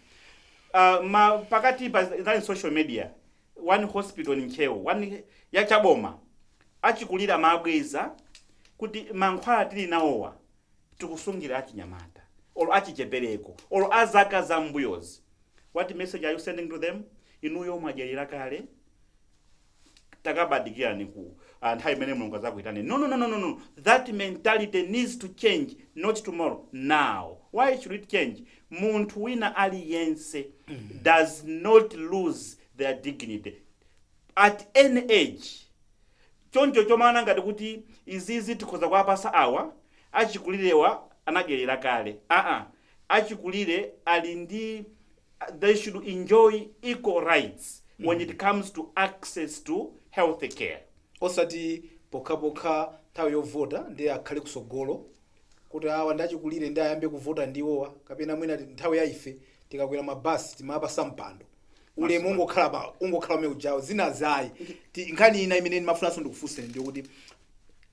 Pakati pa social media. One hospital in Cheo. One ya Chaboma. Achikulira mabweza kuti mankhwala tili nawowa tikusungira achinyamata. Or achichepereko. Or azaka za mbuyozi. What message are you sending to them? Inuyo mwajelira kale. Takabadikira niku nthawi imene mulungu azakuitane. No. That mentality needs to change, not tomorrow, now. Why should it change? Munthu wina aliyense does not lose their dignity at any age. Choncho chomana ngati kuti izizi tikhoza kwapasa awa achikulirewa anagelera kale. Achikulire ali ndi they should enjoy equal rights when it comes to access to health care. Osati poka nthawi yovota ndi akhale kusogolo kuti awa ndachikulire ndi ayambe kuvota ndiwowa kapena mwina nthawi ya ife tikakwera mabasi timapasa mpando ulemu ungokhala umene ujawo zina zayi nkhani ina imene ndimafunanso ndikufunseni ndiyo kuti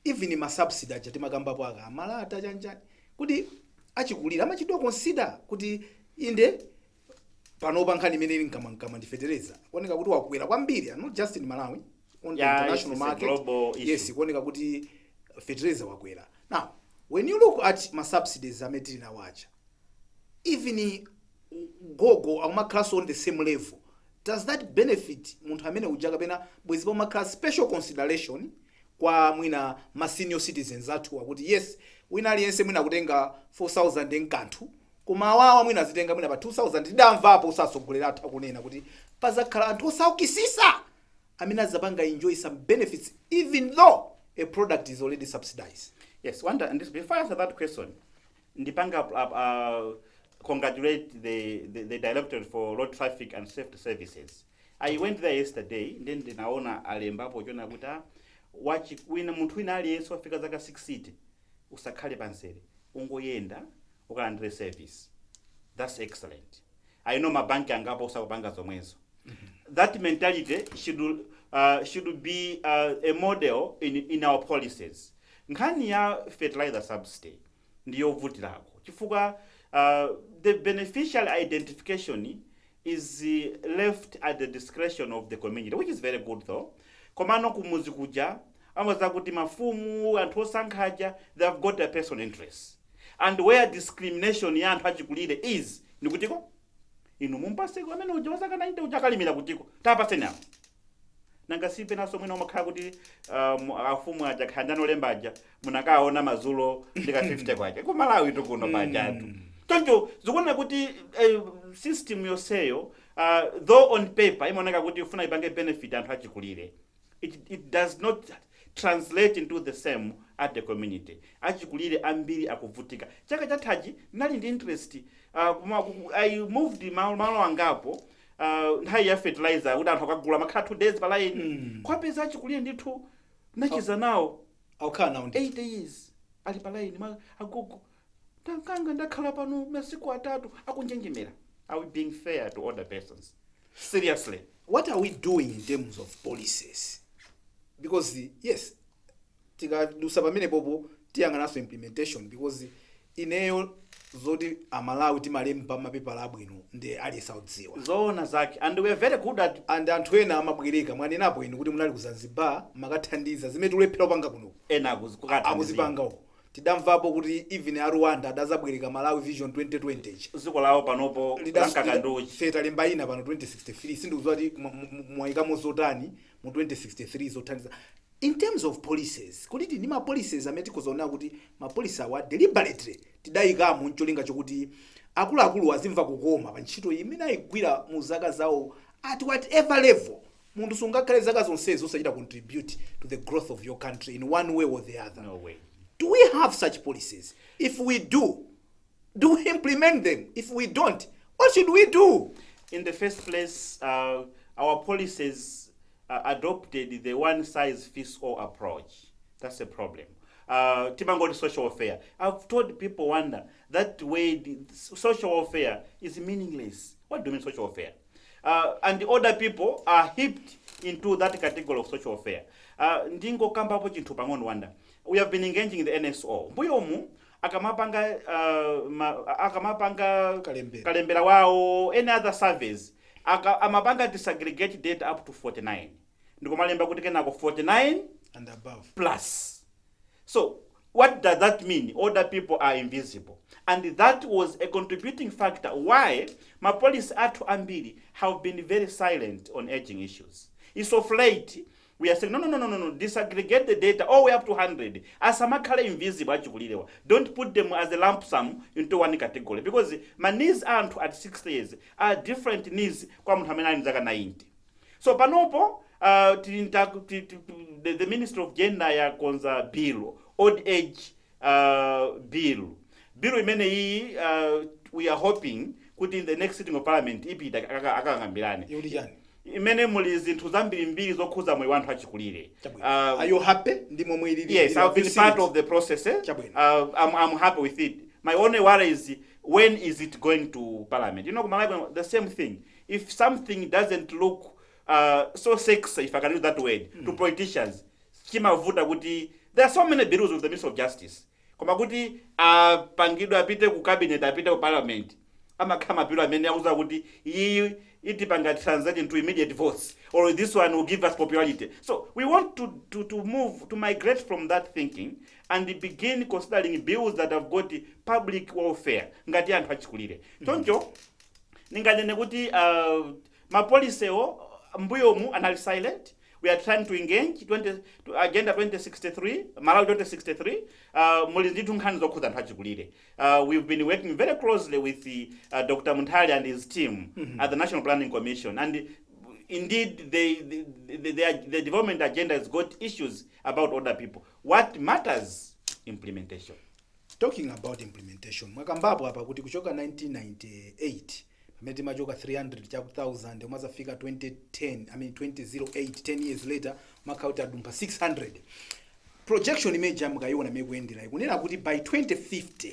even masubsidy aja timakambapo amalata chanjani kuti achikulira amachidwa consider kuti inde panopa nkhani imene ili mkamwa ndifetereza kuoneka kuti wakwera kwambiri not just in Malawi on the international market. Yes, kuoneka kuti fetereza wakwera. Now when you look at ma subsidies amene tili nawo aja, even gogo amakhala on the same level, does that benefit munthu amene uja kapena bwezipo makhala special consideration kwa mwina ma senior citizens athu akuti yes wina aliyense mwina kutenga 4,000 enkanthu koma awawa mwina azitenga mwina pa 2,000 tidamvapo usasogolera athu akunena kuti pazakhala anthu osaukisisa amene azapanga enjoy some benefits even though a product is already subsidized. Yes, wonder, and this, before I answer that question, Ndipanga congratulate the Directorate for Road Traffic and Safety Services. I went there yesterday, then ndinaona alembapo jona kuta wachi wina munthu wina aliyense wafika zaka 60 usakhale panseri ungoyenda ukalandire service. That's excellent. I know mabanki angapo usakupanga zomwezo. That mentality should be a model in our policies. Nkhani ya fertilizer subsidy ndiyo vutilako chifukwa the beneficial identification is left at the discretion of the community, which is very good though. Komano kumuzi kuja amaza kuti mafumu anthu osankhaja, they have got a personal interest, and where discrimination ya anthu achikulire is ndikutiko inu mumpaseko amene uja wasaka 90 uja kalimira kutiko tapaseni apo nangasipe naso mwina umakhala kuti afumu aja khandano lembaja munakaona mazulo ndika 50 kwache ku Malawi tukuno pajatu tonjo zikuona kuti system yoseyo though on paper imaoneka kuti ufuna ipange benefit anthu achikulire, it does not translate into the same at the community. Achikulire ambiri akuvutika chaka chathaji nali ndi interest I moved malo angapo nthawi ya fertilizer kuti anthu akagula makhala 2 days pa line kwapeza achikulire ndithu nachiza nawo awukhala nawo 8 years ali pa line agogo tankanga ndakhala pano masiku 3 akunjenjemera. Are we being fair to other persons? Seriously, what are we doing in terms of policies? Because yes, tikadusa pamene popo tiyang'anaso implementation, because ineyo zoti amalawi timalemba mapepala abwino ndi aliyesaudziwa zoona zake, and we are very good at, and anthu ena amabwereka mwanenapo inu kuti munali ku Zanzibar makathandiza zimene tulephera panga kuno ena akuzipanga uko. Tidamvapo kuti even a Rwanda adazabwereka Malawi Vision 2020 ziko lawo panopo lankakanduchi feta lemba ina pano 2063 sindikudziwa kuti mwayikamo zotani mu 2063 zothandiza. In terms of policies, kuti ni ma policies amene tikuzoona kuti ma policies awa deliberately tidayikamo ncholinga chokuti akuluakulu azimva kukoma pa ntchito imene ayigwira mu zaka zawo at whatever level. Munthu sungakhale zaka zonsezo usachita contribute to the growth of your country in one way or the other. No way. Do we have such policies? If we do we implement them? If we don't, what should we do? In the first place, our policies adopted the one-size-fits-all approach. That's a problem. Timangoli social welfare. I've told people wonder that way the social welfare is meaningless. What do you mean social welfare? And the other people are heaped into that category of social welfare. Ndingo kamba hapo chintu pang'ono wanda. We have been engaging in the NSO. Mbuyomu akamapanga kalembera wao, any other surveys amapanga disaggregate data up to 49. Ndiko malemba kuti kenako 49 and above plus. So what does that mean? Other people are invisible, and that was a contributing factor why my police atu ambiri have been very silent on aging issues. It's of late we are saying no, disaggregate the data all the way up to 100. As amakale invisible achikulire, don't put them as a lump sum into one category, because my needs aren't at 60 years are different needs kwa mtu amene ali zaka 90. So panopo the Minister of Gender ya konza bill, old age bill imene hii we are hoping kuti in the next sitting of parliament ipita akangambirane imene muli zinthu zambirimbiri zokhuza moyo wanthu achikulire. Are you happy ndi momwe ilili? Yes, I've been part of the process. I'm happy with it. My only worry is when is it going to Parliament? You know, the same thing. If something doesn't look so sexy, if I can use that word, to politicians, there are so many bills with the Minister of Justice. Koma kuti pangidwa apite ku cabinet, apite ku parliament. Amakama bill amene akuza kuti iti panga translate into immediate votes, or this one will give us popularity. So we want to move, to migrate from that thinking and begin considering bills that have got public welfare ngati anthu achikulire. Choncho ninganene kuti mapolisewo mbuyomu anali silent. We are trying to engage Agenda 2063, Malawi 2063. We've been working very closely with Dr. Muntali and his team at the National Planning Commission. And indeed, the development agenda has got issues about other people. What matters? Implementation. Talking about implementation, Makambabu hapa kuti kuchoka 1998. Meti majoka 300 chaku 1000 umaza fika 2010, 2008, 10 years later makauta dumpa 600. Projection image mukaiona mekuendera ikunena kuti by 2050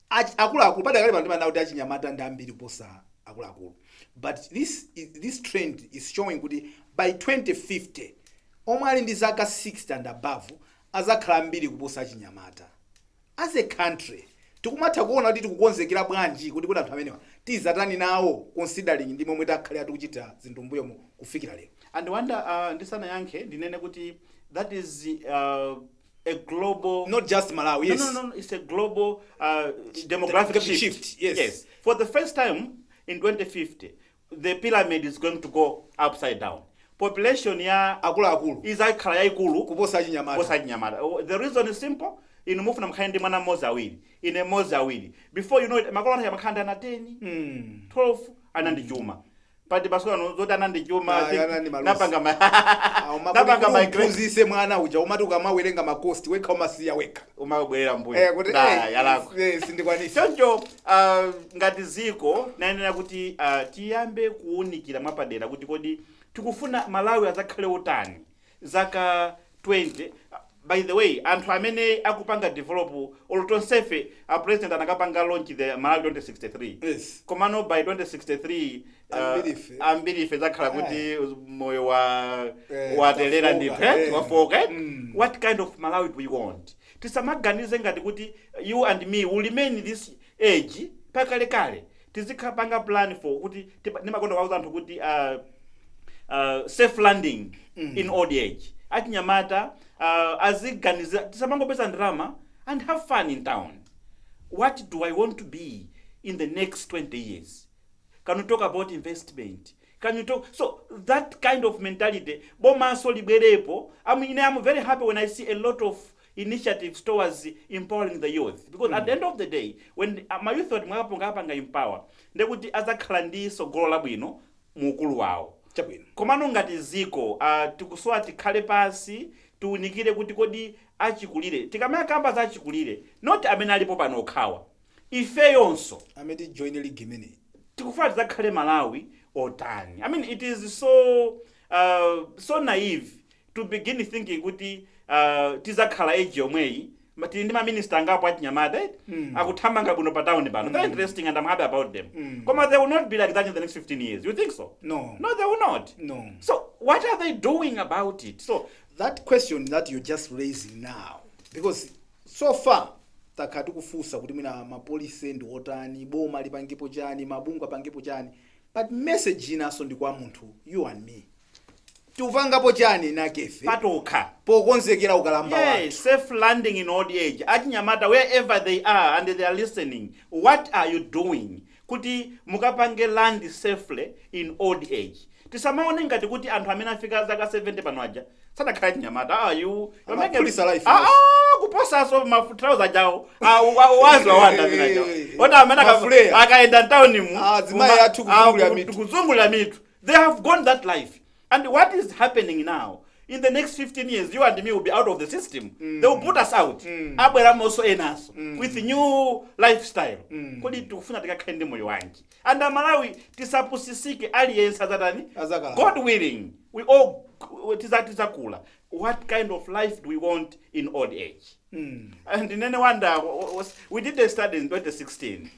akulu pada kale bantu banauti achinyamata ndambiri posa akulu. But this trend is showing kuti by 2050 omwe ali ndi zaka 60 and above azakhala mbiri kuposa achinyamata. As a country tikumatha kuona kuti tikukonzekera bwanji kuti kuti anthu amenewa tizatani nawo considering ndi momwe takhalira tikuchita zinthu mbuyo kufikira lero. And wanda ndisana yankhe ndinene kuti that is a global, not just Malawi. Yes. No, it's a global demographic shift. Yes. For the first time in 2050, the pyramid is going to go upside down. Population ya akulu is akhala yaikulu kuposa achinyamata. The reason is simple. In move na mkhande mwana mmoja awiri, ine mmoja awiri. Before you know it, makolona ya makhanda na 10, 12 anandi chuma. Pati basura no zota anandi chuma, napanga migration mwana uja umati ukamawerenga makosti weka umasiya weka. Umabwera mbuyo. Kuti yalako. Sindikwanisa. Choncho ngati ziko nayenera kuti tiyambe kuunikira mwapadera kuti kodi tikufuna Malawi azakhale utani zaka 20. By the way, anthu amene akupanga develop olotonsefe president anakapanga launch the Malawi 2063. Yes. Komano by 2063 ambirife zakhala kuti moyo wa telera ndipe wafoka. What kind of Malawi do we want? Tisamaganize ngati kuti you and me will remain in this age pakale. Tizikapanga plan for kuti nimakonda kwauza anthu kuti safe landing in old age. Achinyamata aziganiza tisamangopesa ndrama and have fun in town. What do I want to be in the next 20 years? Can you talk about investment? Can you talk? So that kind of mentality, I'm very happy when I see a lot of initiatives towards empowering the youth, because at the end of the day, when my youth are empower, they would azakhala ndi sogolo labwino mukulu wawo. Komano ngati ziko tikuswa tikhale pasi tuunikire kuti kodi achikulire tikamaya kamba za achikulire not amene alipo pano okhawa ife yonso ameti join league imene tikufuna tizakhale Malawi otani. I mean, it is so naive to begin thinking kuti tizakhala age yomweyi tili ndi maminister angapo achinyamata akuthamanga bwino pa town pano. Very interesting and I'm happy about them. Koma they will not be like that in the next 15 years. You think so? No, they will not. No. So what are they doing about it? So that question that you're just raising now, because so far takatukufusa kuti mina mapolisi ndi otani, boma lipangipo chani, mabungu apangipo chani, but message inaso ndi kwa munthu, you and me. Tuvangapo chani na kefe patoka pokonzekera ukalamba watu. Yes, safe landing in old age. Achinyamata wherever they are and they are listening, what are you doing kuti mukapange land safely in old age? Tisamaone ngati kuti anthu amene afika zaka 70 pano aja sadakhala achinyamata. You make life. Kuposa so mafutrauza jawo wazwa wanda mina jawo wanda amene akaenda town mu zimaya yathu kuzungulira mitu. They have gone that life. And what is happening now? in the next 15 years, you and me will be out of the system. They will put us out. Abwera also enaso with new lifestyle. Kodi tukufuna tikakhende moyo wangi. And Malawi tisapusisike aliyense azatani. God willing, we all tizakula. What kind of life do we want in old age? And in any wonder, we did a study in 2016.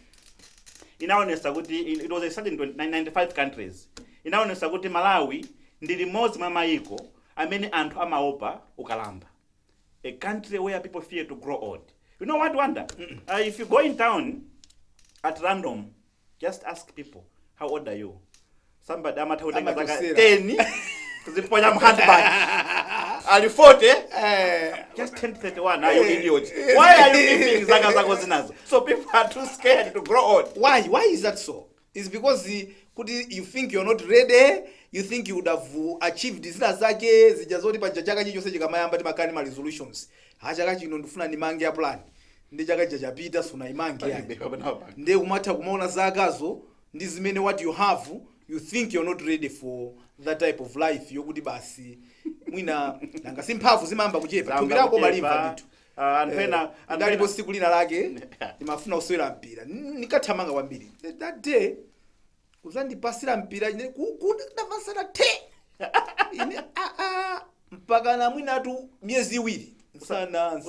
In our it was a study in 95 countries. In our Malawi, ndili mozi mamayiko, amene anthu amaopa ukalamba. A country where people fear to grow old. You know what wonder? If you go in town at random, just ask people, how old are you? Somebody amatautenga zaka 10, kuziponya handbag. Are you 40? Just 10, 31. Are you idiot? Why are you keeping zaka zako zinazo? So people are too scared to grow old. Why? Why is that so? It's because you think you're not ready. You think you would have achieved zina zake zijazoti pa chaka chichonse chikamayamba timakani resolutions. Chaka chino ndifuna nimange plan. Ndi chaka chachapita suna imange yake. Nde umatha kumaona zakazo ndi zimene what you have, you think you're not ready for that type of life yokuti basi mwina nanga simphavu zimamba kuchepa tumbirako malimba nditu. Ndalipo siku lina lake ndimafuna uswera mpira nikathamanga kwambiri that day uzandipasira mpira ine ndavasana te ine mpaka na mwinatu miezi iwiri nsana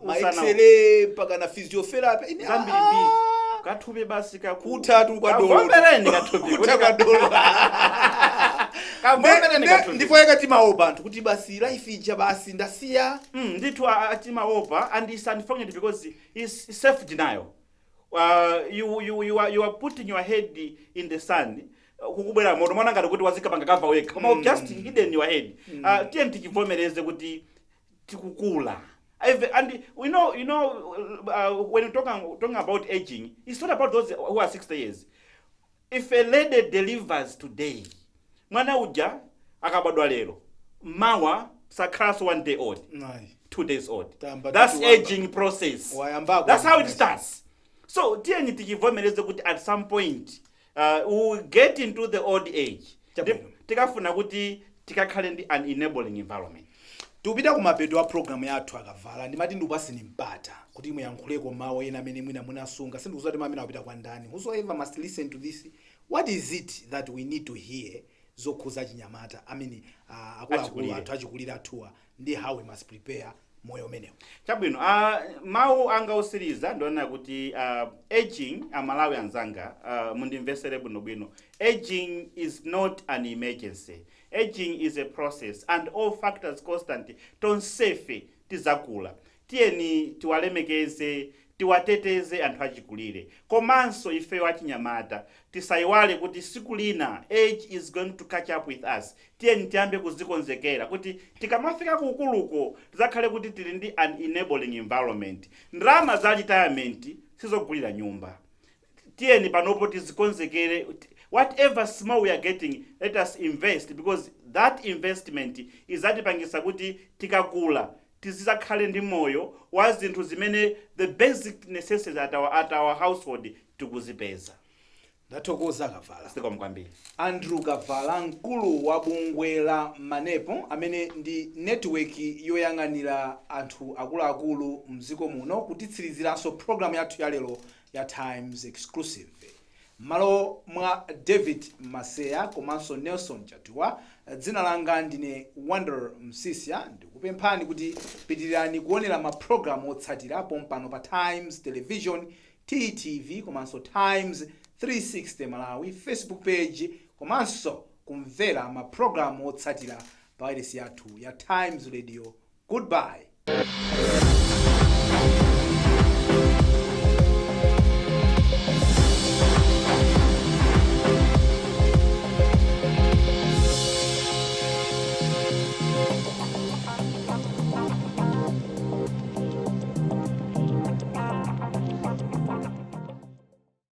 maexele mpaka na physiotherapy ine kathupe basi kutatu kwa dolo kavombereni kathupe kutaka dolo kavombereni kathupe ndipo yakati maopa anthu kuti basi life ija basi ndasiya ndithu atimaopa and it's unfortunate because it's self denial. You are putting your head in the sand. Kukubwera moto mwana ngati kuti wazikapanga kava weka koma just hidden your head. TNT chivomereze kuti tikukula. And we know when you talking about aging, it's not about those who are 60 years. If a lady delivers today, mwana uja akabadwa lero, mawa sakras 1 day old, 2 days old. That's aging process. That's how it starts. So TNT chivomereze kuti at some point we will get into the old age. Tikafuna kuti tikakhale ndi an enabling environment. Tupita kumapeto wa program yathu akavala ndimati ndupasi nimpata kuti muyankhuleko mawu ena amene mwina munasunga sindikuzati mamene apita kwa ndani. Whosoever must listen to this. What is it that we need to hear zokhuza chinyamata amene akulu athu achikulira athuwa ndi how we must prepare moyo umenewo. Chabwino mawu anga osiriza ndiona kuti aging amalawi anzanga mundimvesere bwino. Aging is not an emergency. Aging is a process and all factors constant tonsefe tizakula. Tiyeni tiwalemekeze, tiwateteze anthu achikulire. Komanso ife wachinyamata tisaiwale kuti siku lina age is going to catch up with us. Tiyeni tiyambe kuzikonzekera kuti tikamafika kukuluko tizakhale kuti tili ndi an enabling environment. Ndrama za retirement sizogulira nyumba. Tiyeni panopo tizikonzekere. Whatever small we are getting, let us invest because that investment is atipangisa kuti tikakula tizizakhale ndi moyo wa zinthu zimene the basic necessities at our household tikuzipeza. Ndathokoza Kavala. Siko mkwambiri. Andrew Kavala mkulu wa bungwe la Manepo amene ndi network yoyang'anira anthu akuluakulu mdziko muno kutitsiriziranso program yathu ya lero ya Times Exclusive. Malo mwa David Maseya komanso Nelson Chatuwa, dzina langa ndine Wonder Msisia, ndikupemphani kuti pitirirani kuonera ma program otsatira pompano pa Times Television, TTV komanso Times 360 Malawi Facebook page komanso kumvera ma program otsatira pa wireless yathu ya Times Radio. Goodbye.